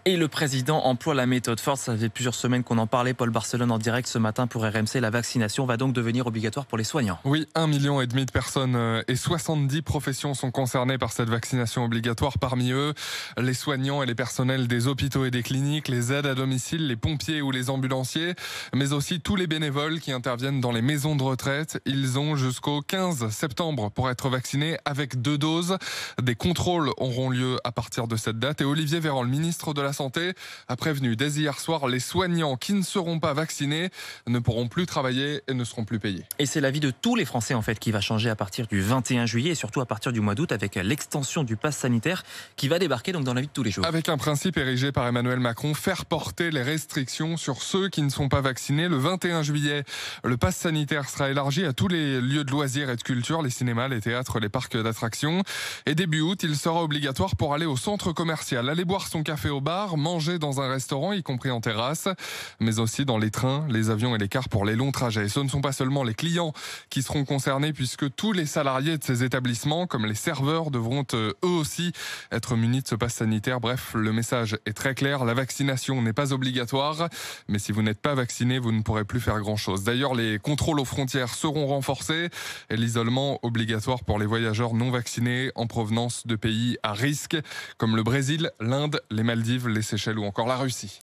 Et le président emploie la méthode forte. Ça fait plusieurs semaines qu'on en parlait. Paul Barcelone en direct ce matin pour RMC. La vaccination va donc devenir obligatoire pour les soignants. Oui, 1,5 million de personnes et 70 professions sont concernées par cette vaccination obligatoire. Parmi eux, les soignants et les personnels des hôpitaux et des cliniques, les aides à domicile, les pompiers ou les ambulanciers, mais aussi tous les bénévoles qui interviennent dans les maisons de retraite. Ils ont jusqu'au 15 septembre pour être vaccinés avec 2 doses. Des contrôles auront lieu à partir de cette date. Et Olivier Véran, le ministre de la Santé, a prévenu dès hier soir les soignants qui ne seront pas vaccinés ne pourront plus travailler et ne seront plus payés. Et c'est la vie de tous les Français en fait qui va changer à partir du 21 juillet et surtout à partir du mois d'août avec l'extension du pass sanitaire qui va débarquer donc dans la vie de tous les jours. Avec un principe érigé par Emmanuel Macron, faire porter les restrictions sur ceux qui ne sont pas vaccinés. Le 21 juillet, le pass sanitaire sera élargi à tous les lieux de loisirs et de culture, les cinémas, les théâtres, les parcs d'attractions. Et début août, il sera obligatoire pour aller au centre commercial, aller boire son café au bar, manger dans un restaurant, y compris en terrasse, mais aussi dans les trains, les avions et les cars pour les longs trajets. Ce ne sont pas seulement les clients qui seront concernés puisque tous les salariés de ces établissements, comme les serveurs, devront eux aussi être munis de ce pass sanitaire. Bref, le message est très clair, la vaccination n'est pas obligatoire, mais si vous n'êtes pas vacciné, vous ne pourrez plus faire grand-chose. D'ailleurs, les contrôles aux frontières seront renforcés et l'isolement obligatoire pour les voyageurs non vaccinés en provenance de pays à risque, comme le Brésil, l'Inde, les Maldives, les Seychelles ou encore la Russie.